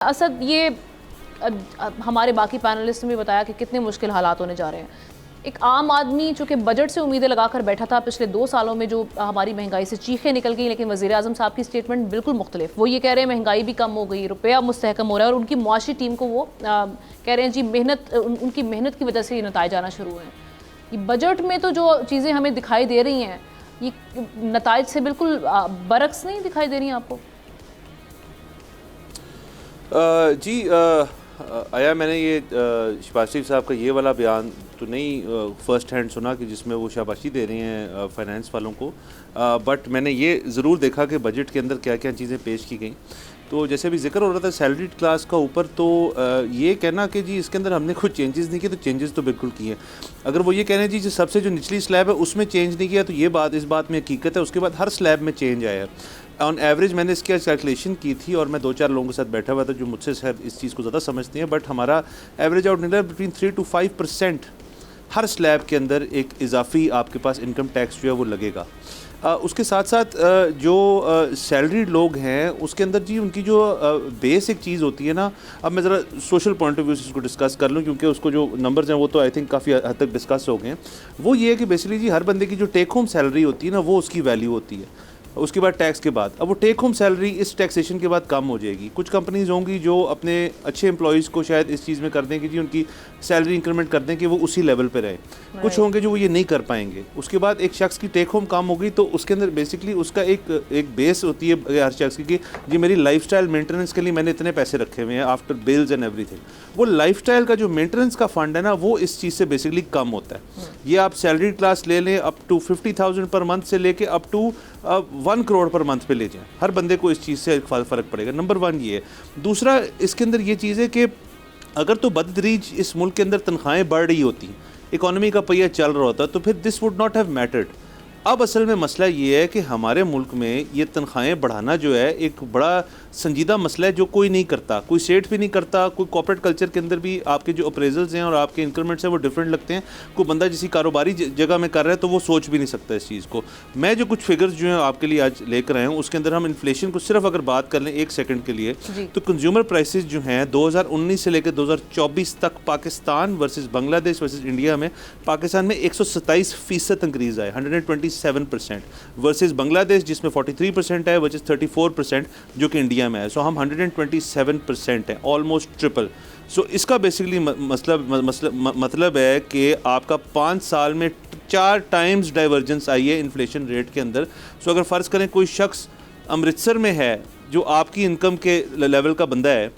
اسد یہ ہمارے باقی پینلسٹ نے بھی بتایا کہ کتنے مشکل حالات ہونے جا رہے ہیں. ایک عام آدمی چونکہ بجٹ سے امیدیں لگا کر بیٹھا تھا پچھلے 2 سالوں میں جو ہماری مہنگائی سے چیخیں نکل گئی، لیکن وزیر اعظم صاحب کی سٹیٹمنٹ بالکل مختلف. وہ یہ کہہ رہے ہیں مہنگائی بھی کم ہو گئی، روپیہ مستحکم ہو رہا ہے، اور ان کی معاشی ٹیم کو وہ کہہ رہے ہیں جی ان کی محنت کی وجہ سے یہ نتائج آنا شروع ہوئے ہیں. یہ بجٹ میں تو جو چیزیں ہمیں دکھائی دے رہی ہیں یہ نتائج سے بالکل برعکس نہیں دکھائی دے رہی ہیں آپ کو؟ جی آیا میں نے یہ شہباز شریف صاحب کا یہ والا بیان تو نہیں فرسٹ ہینڈ سنا کہ جس میں وہ شاباشی دے رہے ہیں فائنینس والوں کو، بٹ میں نے یہ ضرور دیکھا کہ بجٹ کے اندر کیا کیا چیزیں پیش کی گئیں. تو جیسے بھی ذکر ہو رہا تھا سیلریڈ کلاس کا اوپر، تو یہ کہنا کہ جی اس کے اندر ہم نے کچھ چینجز نہیں کیے، تو چینجز تو بالکل کیے. اگر وہ یہ کہہ رہے ہیں جی سب سے جو نچلی سلیب ہے اس میں چینج نہیں کیا، تو یہ اس بات میں حقیقت ہے. اس کے بعد ہر سلیب میں چینج آیا ہے. آن ایوریج میں نے اس کی کیلکولیشن کی تھی، اور میں 2-4 لوگوں کے ساتھ بیٹھا ہوا تھا جو مجھ سے شاید اس چیز کو زیادہ سمجھتے ہیں، بٹ ہمارا ایوریج آؤٹ نکلا بٹوین 3 to 5% ہر سلیب کے اندر ایک اضافی آپ کے پاس انکم ٹیکس جو ہے وہ لگے گا. اس کے ساتھ ساتھ جو سیلریڈ لوگ ہیں اس کے اندر جی ان کی جو بیسک چیز ہوتی ہے نا، اب میں ذرا سوشل پوائنٹ آف ویو سے اس کو ڈسکس کر لوں، کیونکہ اس کو جو نمبرز ہیں وہ تو آئی تھنک کافی حد تک ڈسکس ہو گئے ہیں. وہ یہ ہے کہ بیسیکلی جی ہر بندے کی جو ٹیک ہوم سیلری ہوتی ہے نا وہ اس کی ویلیو ہوتی ہے اس کے بعد ٹیکس کے بعد. اب وہ ٹیک ہوم سیلری اس ٹیکسیشن کے بعد کم ہو جائے گی. کچھ کمپنیز ہوں گی جو اپنے اچھے امپلائیز کو شاید اس چیز میں کر دیں کہ جی ان کی سیلری انکریمنٹ کر دیں کہ وہ اسی لیول پہ رہے. کچھ ہوں گے جو وہ یہ نہیں کر پائیں گے. اس کے بعد ایک شخص کی ٹیک ہوم کم ہوگی تو اس کے اندر بیسکلی اس کا ایک بیس ہوتی ہے ہر شخص کی کہ جی میری لائف سٹائل مینٹیننس کے لیے میں نے اتنے پیسے رکھے ہوئے ہیں after bills and every thing. وہ لائف سٹائل کا جو مینٹیننس کا فنڈ ہے نا وہ اس چیز سے بیسکلی کم ہوتا ہے. یہ آپ سیلری کلاس لے لیں اپ ٹو 50,000 پر منتھ سے لے کے اپ ٹو 1 کروڑ پر منتھ پہ لے جائیں، ہر بندے کو اس چیز سے فرق پڑے گا. نمبر 1 یہ ہے. دوسرا اس کے اندر یہ چیز ہے کہ اگر تو بدتدریج اس ملک کے اندر تنخواہیں بڑھ رہی ہوتی، اکانومی کا پہیہ چل رہا ہوتا، تو پھر this would not have mattered. اب اصل میں مسئلہ یہ ہے کہ ہمارے ملک میں یہ تنخواہیں بڑھانا جو ہے ایک بڑا سنجیدہ مسئلہ ہے جو کوئی نہیں کرتا، کوئی اسٹیٹ بھی نہیں کرتا. کوئی کارپوریٹ کلچر کے اندر بھی آپ کے جو اپریزلز ہیں اور آپ کے انکریمنٹس ہیں وہ ڈفرینٹ لگتے ہیں. کوئی بندہ جسی کاروباری جگہ میں کر رہا ہے تو وہ سوچ بھی نہیں سکتا اس چیز کو. میں جو کچھ فگرز جو ہیں آپ کے لیے آج لے کر آئے ہوں اس کے اندر ہم انفلیشن کو صرف اگر بات کر لیں 1 سیکنڈ کے لیے تو کنزیومر پرائسز جو ہیں 2019 سے لے کے 2024 تک پاکستان ورسز بنگلہ دیش ورسز انڈیا میں پاکستان میں 127% انکریز آئے، 127%، ورسز بنگلہ دیش جس میں 43% ہے وچ از 34% جو کہ انڈیا میں ہے. سو ہم 127% ہیں، آلموسٹ ٹرپل. سو اس کا بیسکلی مطلب ہے کہ آپ کا 5 سال میں 4 ٹائمز ڈائیورجنس آئی ہے انفلیشن ریٹ کے اندر. سو اگر فرض کریں کوئی شخص امرتسر میں ہے جو آپ کی انکم کے لیول کا بندہ ہے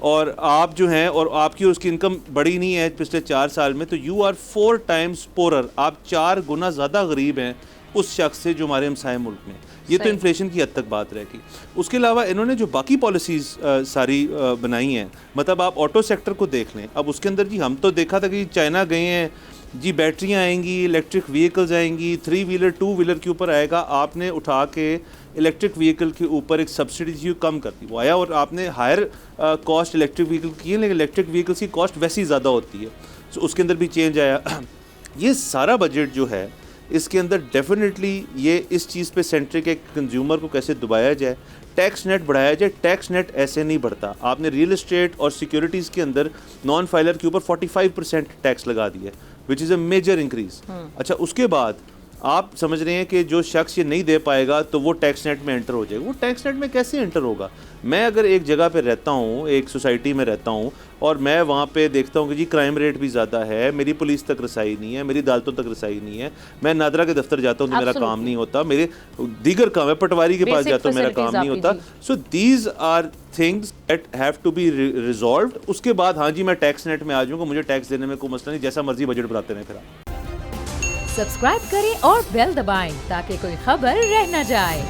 اور آپ جو ہیں اور آپ کی اس کی انکم بڑی نہیں ہے پچھلے 4 سال میں، تو یو آر 4 times poorer. آپ 4 گنا زیادہ غریب ہیں اس شخص سے جو ہمارے ہمسائے ملک میں. یہ تو انفلیشن کی حد تک بات رہے گی. اس کے علاوہ انہوں نے جو باقی پالیسیز ساری بنائی ہیں، مطلب آپ آٹو سیکٹر کو دیکھ لیں. اب اس کے اندر جی ہم تو دیکھا تھا کہ چائنا گئے ہیں جی بیٹریاں آئیں گی، الیکٹرک وہیکلز آئیں گی، 3 ویلر 2 ویلر کے اوپر آئے گا. آپ نے اٹھا کے الیکٹرک وہیکل کے اوپر ایک سبسڈی تھی کم کر دی، وہ آیا اور آپ نے ہائر کاسٹ الیکٹرک وہیکل کی ہے، لیکن الیکٹرک وہیکلس کی کاسٹ ویسے ہی زیادہ ہوتی ہے. سو اس کے اندر بھی چینج آیا. یہ سارا بجٹ جو ہے اس کے اندر ڈیفینیٹلی یہ اس چیز پہ سینٹرک ہے کہ کنزیومر کو کیسے دبایا جائے، ٹیکس نیٹ بڑھایا جائے. ٹیکس نیٹ ایسے نہیں بڑھتا. آپ نے ریئل اسٹیٹ اور سیکیورٹیز کے اندر نان فائلر کے اوپر 45% ٹیکس لگا دیا ہے وچ از اے میجر انکریز. اچھا اس کے بعد آپ سمجھ رہے ہیں کہ جو شخص یہ نہیں دے پائے گا تو وہ ٹیکس نیٹ میں انٹر ہو جائے گا. وہ ٹیکس نیٹ میں کیسے انٹر ہوگا؟ میں اگر ایک جگہ پہ رہتا ہوں، ایک سوسائٹی میں رہتا ہوں، اور میں وہاں پہ دیکھتا ہوں کہ جی کرائم ریٹ بھی زیادہ ہے، میری پولیس تک رسائی نہیں ہے، میری عدالتوں تک رسائی نہیں ہے، میں نادرا کے دفتر جاتا ہوں تو میرا کام نہیں ہوتا، میرے دیگر کام ہے، پٹواری کے پاس جاتا ہوں میرا کام نہیں ہوتا. So these are things that have to be resolved. اس کے بعد ہاں جی میں ٹیکس نیٹ میں آ جاؤں گا، مجھے ٹیکس دینے میں کوئی مسئلہ نہیں، جیسا مرضی بجٹ بناتے رہیں. پھر آپ سبسکرائب کریں اور بیل دبائیں تاکہ کوئی خبر رہ نہ جائے.